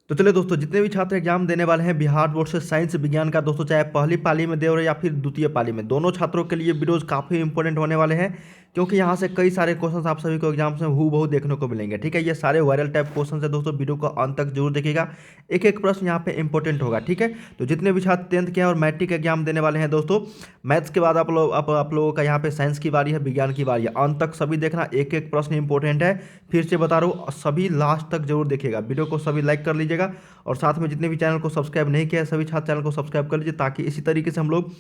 तो चलिए दोस्तों, जितने भी छात्र एग्जाम देने वाले हैं बिहार बोर्ड से साइंस विज्ञान का, दोस्तों चाहे पहली पाली में दे रहे या फिर द्वितीय पाली में, दोनों छात्रों के लिए वीडियोज काफ़ी इंपॉर्टेंट होने वाले हैं। क्योंकि यहाँ से कई सारे क्वेश्चंस आप सभी को एग्जाम्स में हूबहू देखने को मिलेंगे। ठीक है, ये सारे वायरल टाइप क्वेश्चन है दोस्तों, वीडियो को अंत तक जरूर देखिएगा। एक एक प्रश्न यहाँ पे इंपॉर्टेंट होगा। ठीक है, तो जितने भी छात्र 10th के और मैट्रिक एग्जाम देने वाले हैं दोस्तों, मैथ्स के बाद आप लोगों का यहाँ पे साइंस की बारी है, विज्ञान की बारी है। अंत तक सभी देखना, एक एक प्रश्न इंपॉर्टेंट है। फिर से बता रहा हूँ, सभी लास्ट तक जरूर देखिएगा। वीडियो को सभी लाइक कर लीजिएगा और साथ में जितने भी चैनल को सब्सक्राइब नहीं किया है सभी छात्र चैनल को सब्सक्राइब कर लीजिए, ताकि इसी तरीके से हम लोग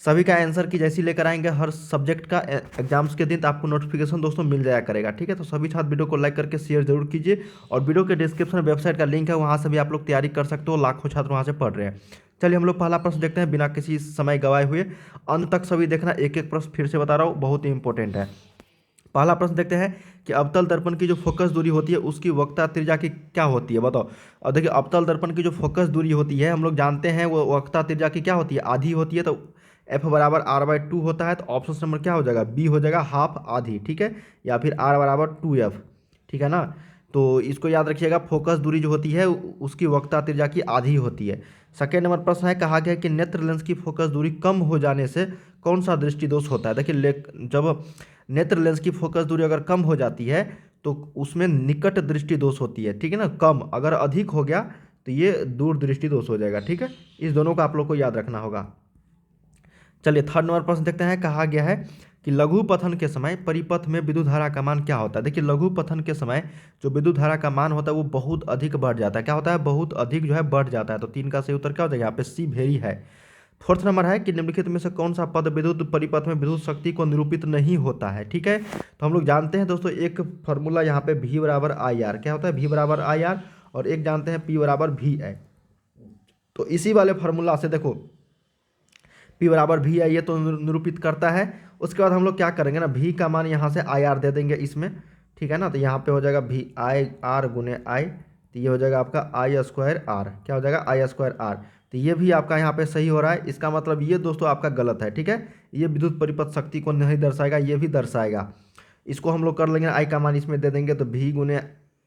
सभी का आंसर की जैसी लेकर आएंगे हर सब्जेक्ट का एग्जाम्स के दिन, तो आपको नोटिफिकेशन दोस्तों मिल जाया करेगा। ठीक है, तो सभी छात्र वीडियो को लाइक करके शेयर जरूर कीजिए और वीडियो के डिस्क्रिप्शन में वेबसाइट का लिंक है, वहाँ से भी आप लोग तैयारी कर सकते हो। लाखों छात्र वहाँ से पढ़ रहे हैं। चलिए हम लोग पहला प्रश्न देखते हैं बिना किसी समय गवाए हुए। अंत तक सभी देखना, एक एक प्रश्न फिर से बता रहा हूँ, बहुत ही इंपॉर्टेंट है। पहला प्रश्न देखते हैं कि अवतल दर्पण की जो फोकस दूरी होती है उसकी वक्रता त्रिज्या की क्या होती है, बताओ। और देखिए, अवतल दर्पण की जो फोकस दूरी होती है हम लोग जानते हैं वो वक्रता त्रिज्या की क्या होती है, आधी होती है। तो एफ बराबर R/2 होता है। तो ऑप्शन नंबर क्या हो जाएगा, बी हो जाएगा, हाफ आधी। ठीक है, या फिर R बराबर 2F। ठीक है ना, तो इसको याद रखिएगा, फोकस दूरी जो होती है उसकी वक्रता त्रिज्या की आधी होती है। सेकेंड नंबर प्रश्न है, कहा गया कि नेत्र लेंस की फोकस दूरी कम हो जाने से कौन सा दृष्टि दोष होता है। देखिए, जब नेत्र लेंस की फोकस दूरी अगर कम हो जाती है तो उसमें निकट दृष्टि दोष होती है। ठीक है ना, कम, अगर अधिक हो गया तो ये दूर दृष्टि दोष हो जाएगा। ठीक है, इस दोनों को आप लोग को याद रखना होगा। चलिए थर्ड नंबर प्रश्न देखते हैं। कहा गया है कि लघु पथन के समय परिपथ में विद्युत धारा का मान क्या होता है। देखिए, लघु पथन के समय जो विद्युत धारा का मान होता है वो बहुत अधिक बढ़ जाता है। क्या होता है, बहुत अधिक जो है बढ़ जाता है। तो 3 का सही उत्तर क्या हो जाएगा, यहाँ पे सी वेरी है। फोर्थ नंबर है कि निम्नलिखित में से कौन सा पद विद्युत परिपथ में विद्युत शक्ति को निरूपित नहीं होता है। ठीक है, तो हम लोग जानते हैं दोस्तों, एक फॉर्मूला यहाँ पे V बराबर IR, क्या होता है, V बराबर IR, और एक जानते हैं P बराबर VI। तो इसी वाले फार्मूला से देखो, P बराबर VI ये तो निरूपित करता है। उसके बाद हम लोग क्या करेंगे ना, V का मान यहाँ से IR दे देंगे इसमें। ठीक है ना, तो यहाँ पे हो जाएगा VIR गुने I, तो ये हो जाएगा आपका I²R। क्या हो जाएगा, I²R। तो ये भी आपका यहाँ पे सही हो रहा है। इसका मतलब ये दोस्तों आपका गलत है। ठीक है, ये विद्युत परिपथ शक्ति को नहीं दर्शाएगा, ये भी दर्शाएगा। इसको हम लोग कर लेंगे, आई का मान इसमें दे देंगे, तो V गुने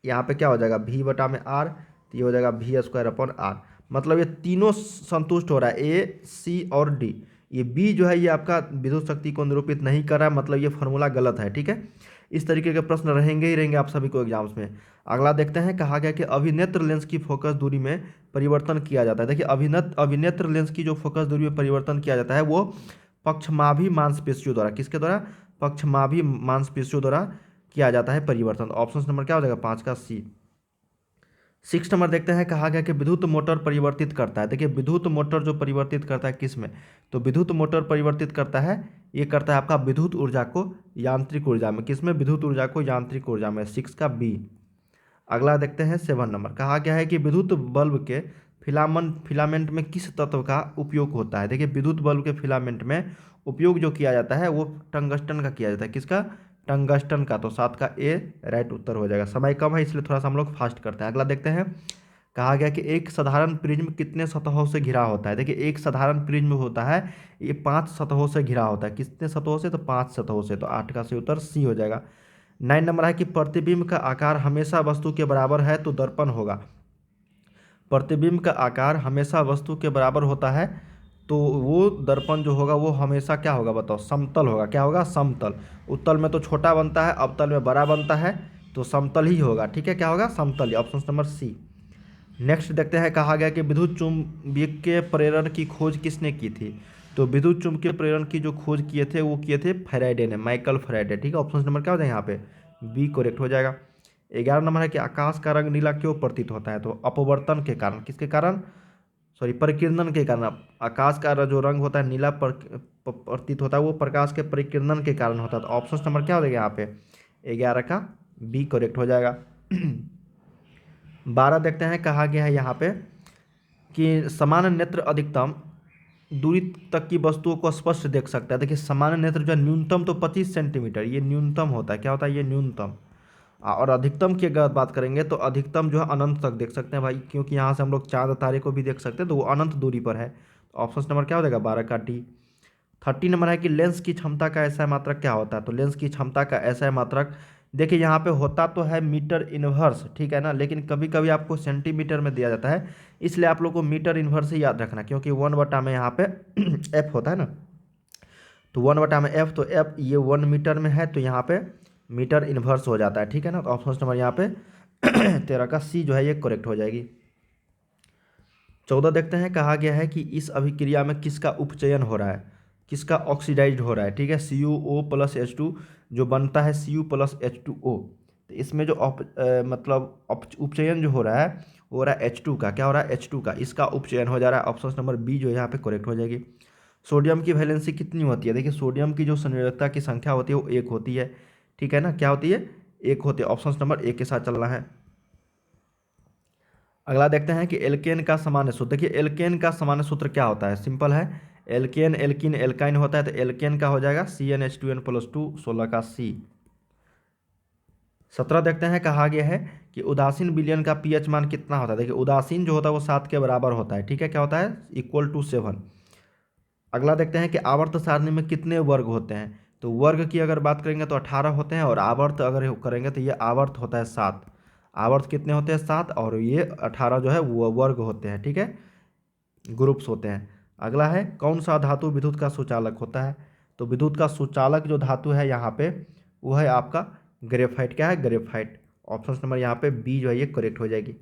यहाँ पे क्या हो जाएगा, V बटा में R, तो ये हो जाएगा V²/R। मतलब ये तीनों संतुष्ट हो रहा है, ए सी और डी। ये बी जो है ये आपका विद्युत शक्ति को निरूपित नहीं कर रहा है, मतलब ये फार्मूला गलत है। ठीक है, इस तरीके के प्रश्न रहेंगे ही रहेंगे आप सभी को एग्जाम्स में। अगला देखते हैं, कहा गया कि अभिनेत्र लेंस की फोकस दूरी में परिवर्तन किया जाता है। देखिए, अभिनेत्र लेंस की जो फोकस दूरी में परिवर्तन किया जाता है वो पक्षमाभी मांसपेशियों द्वारा, किसके द्वारा, पक्षमाभी मांसपेशियों द्वारा किया जाता है परिवर्तन। ऑप्शन नंबर क्या हो जाएगा, 5 का सी। 6 नंबर देखते हैं, कहा गया कि विद्युत मोटर परिवर्तित करता है। देखिए, विद्युत मोटर जो परिवर्तित करता है किस में, तो विद्युत मोटर परिवर्तित करता है, ये करता है आपका विद्युत ऊर्जा को यांत्रिक ऊर्जा में। किस में, विद्युत ऊर्जा को यांत्रिक ऊर्जा में। 6 का बी। अगला देखते हैं 7 नंबर, कहा गया है कि विद्युत बल्ब के फिलामेंट में किस तत्व का उपयोग होता है। देखिए, विद्युत बल्ब के फिलामेंट में उपयोग जो किया जाता है वो टंगस्टन का किया जाता है। किसका, टंगस्टन का। तो 7 का ए राइट उत्तर हो जाएगा। समय कम है इसलिए थोड़ा सा हम लोग फास्ट करते हैं। अगला देखते हैं, कहा गया कि एक साधारण प्रिज्म कितने सतहों से घिरा होता है। देखिए, एक साधारण प्रिज्म होता है ये 5 सतहों से घिरा होता है। कितने सतहों से, तो 5 सतहों से। तो 8 का सही उत्तर सी हो जाएगा। 9 नंबर है कि प्रतिबिंब का आकार हमेशा वस्तु के बराबर है तो दर्पण होगा। प्रतिबिंब का आकार हमेशा वस्तु के बराबर होता है तो वो दर्पण जो होगा वो हमेशा क्या होगा, बताओ, समतल होगा। क्या होगा, समतल। उत्तल में तो छोटा बनता है, अवतल में बड़ा बनता है, तो समतल ही होगा। ठीक है, क्या होगा, समतल। ऑप्शन नंबर सी। नेक्स्ट देखते हैं, कहा गया कि विद्युत चुम्बकीय प्रेरण की खोज किसने की थी। तो विद्युत चुम्बकीय प्रेरण की जो खोज किए थे वो किए थे फैराडे ने, माइकल फैराडे। ठीक है, ऑप्शन नंबर क्या हो जाएगा यहाँ पे, बी करेक्ट हो जाएगा। 11 नंबर है कि आकाश का रंग नीला क्यों प्रतीत होता है। तो अपवर्तन के कारण, किसके कारण, सॉरी, परिकीर्णन के कारण। आकाश का जो रंग होता है नीला प्रतीत होता है वो प्रकाश के परिकीर्णन के कारण होता है। तो ऑप्शन नंबर क्या हो जाएगा यहाँ पे, 11 का बी करेक्ट हो जाएगा। 12 देखते हैं, कहा गया है यहाँ पे कि समान नेत्र अधिकतम दूरी तक की वस्तुओं को स्पष्ट देख सकता है। देखिए, समान नेत्र जो है न्यूनतम तो 25 सेंटीमीटर ये न्यूनतम होता है। क्या होता है, ये न्यूनतम। और अधिकतम की अगर बात करेंगे तो अधिकतम जो है अनंत तक देख सकते हैं भाई, क्योंकि यहाँ से हम लोग चांद तारे को भी देख सकते हैं, तो वो अनंत दूरी पर है। ऑप्शन नंबर क्या हो जाएगा, 12 का डी। 30 नंबर है कि लेंस की क्षमता का ऐसा मात्रक क्या होता है। तो लेंस की क्षमता का ऐसा मात्रक देखिए यहाँ पे होता तो है मीटर इनवर्स, ठीक है ना, लेकिन कभी कभी आपको सेंटीमीटर में दिया जाता है, इसलिए आप लोग को मीटर इनवर्स ही याद रखना, क्योंकि 1/, में यहाँ पे एफ होता है ना, तो 1/, में एफ, तो एफ ये 1 मीटर में है, तो यहाँ पे मीटर इनवर्स हो जाता है, ठीक है ना। तो ऑप्शन नंबर यहाँ पे 13 का सी जो है ये करेक्ट हो जाएगी। 14 देखते हैं, कहा गया है कि इस अभिक्रिया में किसका उपचयन हो रहा है, किसका ऑक्सीडाइज्ड हो रहा है, ठीक है। CuO+H2 जो बनता है Cu+H2O, तो इसमें जो उपचयन जो हो रहा है वो हो रहा है H2 का, क्या हो रहा है H2 का, इसका उपचयन हो जा रहा है। ऑप्शन नंबर बी जो यहाँ पे करेक्ट हो जाएगी। सोडियम की वैलेंसी कितनी होती है, देखिए सोडियम की जो संयोजकता की संख्या होती है वो 1 होती है, ठीक है ना, क्या होती है, 1 होती है। ऑप्शन नंबर ए के साथ चलना है। अगला देखते हैं कि एल्केन का सामान्य सूत्र, देखिए एल्केन का सामान्य सूत्र क्या होता है, सिंपल है, एल्केन एल्किन एल्काइन होता है, तो एल्केन का हो जाएगा CnH2n+2, 16 का सी। 17 देखते हैं, कहा गया है कि उदासीन विलयन का पीएच मान कितना होता है, देखिए उदासीन जो होता है वो 7 के बराबर होता है, ठीक है, क्या होता है, =7। अगला देखते हैं कि आवर्त सारणी में कितने वर्ग होते हैं, तो वर्ग की अगर बात करेंगे तो 18 होते हैं, और आवर्त अगर करेंगे तो ये आवर्त होता है 7। आवर्त कितने होते हैं, 7, और ये 18 जो है वो वर्ग होते हैं, ठीक है, ग्रुप्स होते हैं। अगला है कौन सा धातु विद्युत का सुचालक होता है, तो विद्युत का सुचालक जो धातु है यहाँ पे वो है आपका ग्रेफाइट, क्या है, ग्रेफाइट। ऑप्शन नंबर यहाँ पे बी जो है ये करेक्ट हो जाएगी।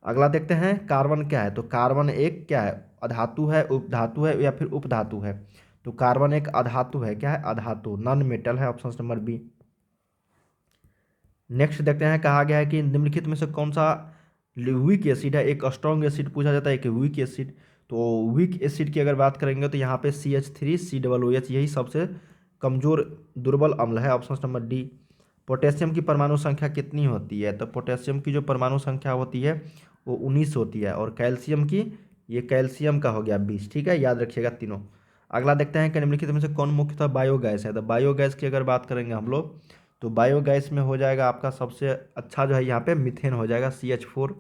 अगला देखते हैं कार्बन क्या है, तो कार्बन एक क्या है, अधातु है, उपधातु है, या फिर उपधातु है, तो कार्बन एक अधातु है, क्या है, अधातु, नॉन मेटल है। Option number B. नेक्स्ट देखते हैं, कहा गया है कि निम्नलिखित में से कौन सा वीक एसिड है, एक स्ट्रॉन्ग एसिड पूछा जाता है, एक वीक एसिड, तो वीक एसिड की अगर बात करेंगे तो यहाँ पे CH3COOH यही सबसे कमजोर दुर्बल अम्ल है। Option number D. पोटेशियम की परमाणु संख्या कितनी होती है, तो पोटेशियम की जो परमाणु संख्या होती है वो 19 होती है, और कैल्शियम की, ये कैल्शियम का हो गया 20, ठीक है, याद रखिएगा तीनों। अगला देखते हैं कि निम्नलिखित में से कौन मुख्यतः बायोगैस है, तो बायोगैस की अगर बात करेंगे हम लोग तो बायोगैस में हो जाएगा आपका सबसे अच्छा जो है यहाँ पे मीथेन हो जाएगा, CH4।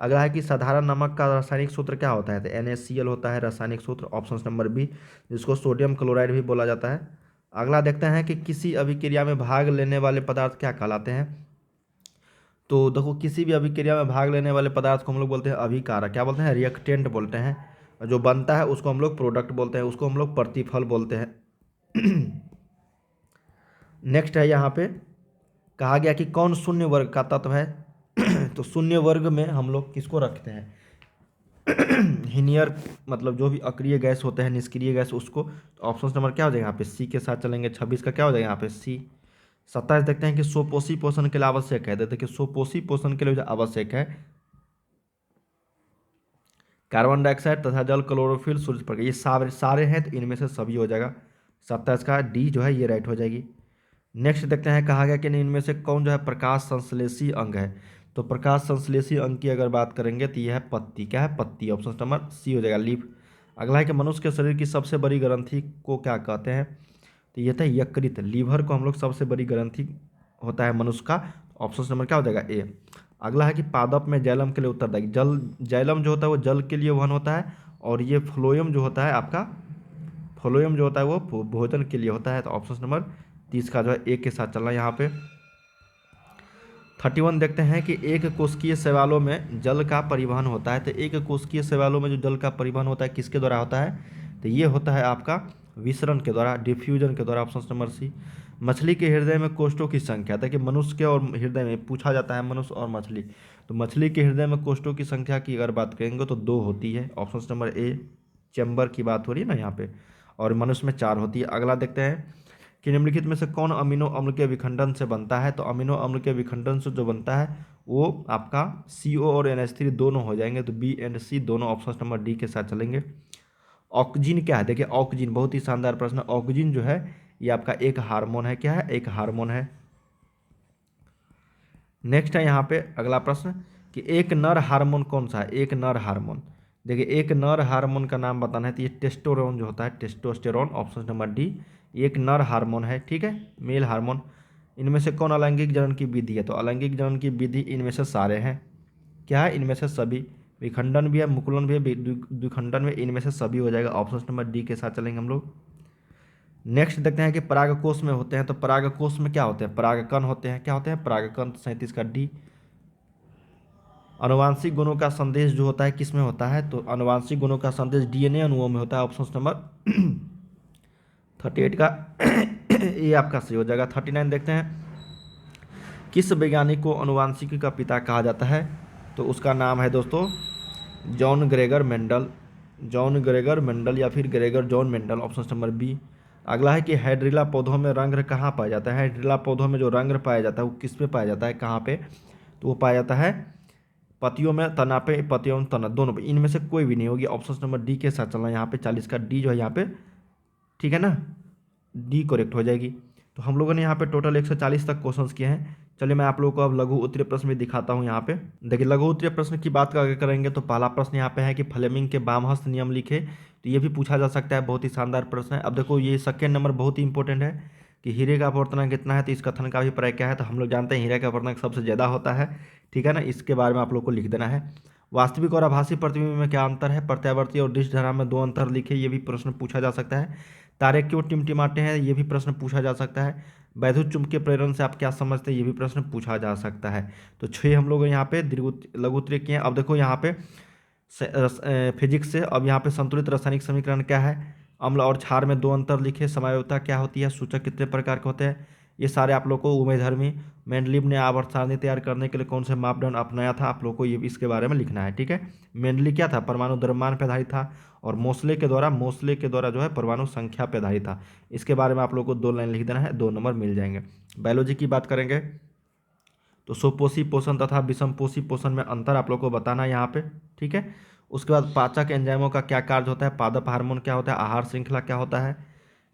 अगला है कि साधारण नमक का रासायनिक सूत्र क्या होता है, तो NaCl होता है रासायनिक सूत्र। ऑप्शन नंबर बी, जिसको सोडियम क्लोराइड भी बोला जाता है। अगला देखते हैं कि किसी अभिक्रिया में भाग लेने वाले पदार्थ क्या कहलाते हैं, तो देखो किसी भी अभिक्रिया में भाग लेने वाले पदार्थ को हम लोग बोलते हैं अभिकारक, क्या बोलते हैं, रिएक्टेंट बोलते हैं। जो बनता है उसको हम लोग प्रोडक्ट बोलते हैं, उसको हम लोग प्रतिफल बोलते हैं। नेक्स्ट है यहाँ पे कहा गया कि कौन शून्य वर्ग का तत्व है, तो शून्य वर्ग में हम लोग किसको रखते हैं, हीनियर, मतलब जो भी अक्रिय गैस होते हैं, निष्क्रिय गैस, उसको। तो ऑप्शन नंबर क्या हो जाएगा यहाँ पे, सी के साथ चलेंगे। 26 का क्या हो जाएगा यहाँ पे, सी। 27 देखते हैं कि स्वपोषी पोषण के लिए आवश्यक है, देखिए स्वपोषी पोषण के लिए जो आवश्यक है कार्बन डाइऑक्साइड तथा जल, क्लोरोफिल, सूर्य प्रकाश, ये सारे सारे हैं, तो इनमें से सभी हो जाएगा। 27 का डी जो है ये राइट हो जाएगी। नेक्स्ट देखते हैं, कहा गया कि इनमें से कौन जो है प्रकाश संश्लेषी अंग है, तो प्रकाश संश्लेषी अंग की अगर बात करेंगे तो यह है पत्ती, क्या है, पत्ती। ऑप्शन नंबर सी हो जाएगा, लीफ। अगला है कि मनुष्य के शरीर की सबसे बड़ी ग्रंथि को क्या कहते हैं, तो ये था यकृत, लीवर को हम लोग सबसे बड़ी ग्रंथि होता है मनुष्य का। ऑप्शन नंबर क्या हो जाएगा, ए। अगला है कि पादप में जैलम के लिए उत्तरदायी, जल, जैलम जो होता है वो जल के लिए वहन होता है, और ये फ्लोएम जो होता है आपका, फ्लोएम जो होता है वो भोजन के लिए होता है। तो ऑप्शन नंबर 30 का जो है एक के साथ चलना है यहाँ पे। 31 देखते हैं कि एक कोशिकीय शैवालों में जल का परिवहन होता है, तो एक कोशिकीय शैवालों में जो जल का परिवहन होता है किसके द्वारा होता है, तो ये होता है आपका विसरण के द्वारा, डिफ्यूजन के द्वारा। Option number C. मछली के हृदय में कोष्ठों की संख्या, देखिए मनुष्य के और हृदय में पूछा जाता है, मनुष्य और मछली, तो मछली के हृदय में कोष्ठों की संख्या की अगर बात करेंगे तो 2 होती है। ऑप्शन नंबर ए, चैम्बर की बात हो रही है ना यहाँ पे, और मनुष्य में 4 होती है। अगला देखते हैं कि निम्नलिखित में से कौन अमीनो अम्ल के विखंडन से बनता है, तो अमीनो अम्ल के विखंडन से जो बनता है वो आपका CO और NH3 दोनों हो जाएंगे, तो बी एंड सी दोनों। ऑप्शन नंबर डी के साथ चलेंगे। ऑक्सीजन क्या है, देखिए ऑक्सीजन बहुत ही शानदार प्रश्न। ऑक्सीजन जो है ये आपका एक हार्मोन है, क्या है, एक हार्मोन है। नेक्स्ट है यहाँ पे अगला प्रश्न कि एक नर हार्मोन कौन सा है, एक नर हार्मोन, देखिए एक नर हार्मोन का नाम बताना है, तो ये टेस्टोस्टेरोन जो होता है, टेस्टोस्टेरोन। ऑप्शन नंबर डी, एक नर हार्मोन है, ठीक है, मेल हार्मोन। इनमें से कौन अलैंगिक जनन की विधि है, तो अलैंगिक जनन की विधि इनमें से सारे हैं, क्या है, इनमें से सभी। विखंडन भी है, मुकुलन भी है, द्विखंडन में, इनमें से सभी हो जाएगा। ऑप्शन नंबर डी के साथ चलेंगे हम लोग। नेक्स्ट देखते हैं कि परागकोश में होते हैं, तो परागकोश में क्या होते हैं, परागकण होते हैं। क्या होते हैं, परागकण। 37 का डी। आनुवांशिक गुणों का संदेश जो होता है किस में होता है, तो आनुवांशिक गुणों का संदेश डीएनए अणुओं में होता है। ऑप्शन नंबर 38 का ये आपका सही हो जाएगा। 39 देखते हैं, किस वैज्ञानिक को आनुवांशिकी का पिता कहा जाता है, तो उसका नाम है दोस्तों John Gregor Mendel. John Gregor Mendel या फिर Gregor John Mendel, option number B. अगला है कि हाइड्रिला पौधों में रंध्र कहाँ पाया जाता है। हाइड्रिला पौधों में जो रंध्र पाया जाता है वो किस में पाया जाता है, कहाँ पे, तो वो पाया जाता है पतियों में, तना पे, पतियों में तना, दोनों पे। इनमें से कोई भी नहीं होगी। ऑप्शन नंबर डी के साथ चलना यहाँ पे। 40 का डी जो है यहाँ पे, ठीक है ना, डी करेक्ट हो जाएगी। तो हम लोगों ने यहाँ पे टोटल 140 तक क्वेश्चंस किए हैं। चलिए मैं आप लोगों को अब लघु उत्तरीय प्रश्न भी दिखाता हूँ यहाँ पे। देखिए लघु उत्तरीय प्रश्न की बात अगर करेंगे तो पहला प्रश्न यहाँ पे है कि फ्लेमिंग के वामहस्त नियम लिखे, तो ये भी पूछा जा सकता है। बहुत ही शानदार प्रश्न है। अब देखो ये सेकेंड नंबर बहुत ही इंपॉर्टेंट है कि हीरे का अपवर्तनांक कितना है, तो इस कथन का अभिप्राय क्या है। तो हम लोग जानते हैं हीरे का अपवर्तनांक सबसे ज़्यादा होता है, ठीक है ना। इसके बारे में आप लोग को लिख देना है। वास्तविक और आभासी प्रतिबिंब में क्या अंतर है, प्रत्यावर्ती और डिश में 2 अंतर लिखे, ये भी प्रश्न पूछा जा सकता है। तारे क्यों टिमटिमाते हैं, ये भी प्रश्न पूछा जा सकता है। वैद्युत चुंबकीय प्रेरण से आप क्या समझते हैं, ये भी प्रश्न पूछा जा सकता है। तो 6 हम लोग यहाँ पे लघु उत्तरीय किए हैं। अब देखो यहाँ पे फिजिक्स से अब यहाँ पे संतुलित रासायनिक समीकरण क्या है, अम्ल और क्षार में 2 अंतर लिखे, समयावता क्या होती है, सूचक कितने प्रकार के होते हैं, ये सारे आप लोग को उभयधर्मी। मेंडलीव ने आवर्त सारणी तैयार करने के लिए कौन से मापदंड अपनाया था, आप लोग को ये इसके बारे में लिखना है, ठीक है। मेंडली क्या था, परमाणु द्रव्यमान पर आधारित था, और मोस्ले के द्वारा जो है परमाणु संख्या पर आधारित था। इसके बारे में आप लोग को 2 लाइन लिख देना है, 2 नंबर मिल जाएंगे। बायोलॉजी की बात करेंगे तो सुपोषी पोषण तथा विषमपोषी पोषण में अंतर आप लोग को बताना है यहाँ पे, ठीक है। उसके बाद पाचक एंजाइमों का क्या कार्य होता है, पादप हार्मोन क्या होता है, आहार श्रृंखला क्या होता है,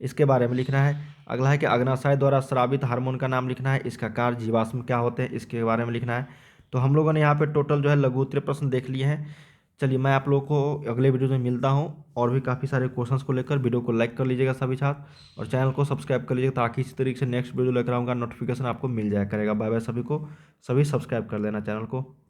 इसके बारे में लिखना है। अगला है कि अग्नाशय द्वारा स्रावित हार्मोन का नाम लिखना है, इसका कार्य जीवाश्म क्या होते हैं, इसके बारे में लिखना है। तो हम लोगों ने यहाँ पे टोटल जो है लघु उत्तरीय प्रश्न देख लिए हैं। चलिए मैं आप लोगों को अगले वीडियो में मिलता हूँ और भी काफ़ी सारे क्वेश्चंस को लेकर। वीडियो को लाइक कर लीजिएगा सभी छात्र, और चैनल को सब्सक्राइब कर लीजिएगा ताकि इसी तरीके से नेक्स्ट वीडियो लेकर आऊँगा नोटिफिकेशन आपको मिल जाया करेगा। बाय बाय सभी को, सभी सब्सक्राइब कर लेना चैनल को।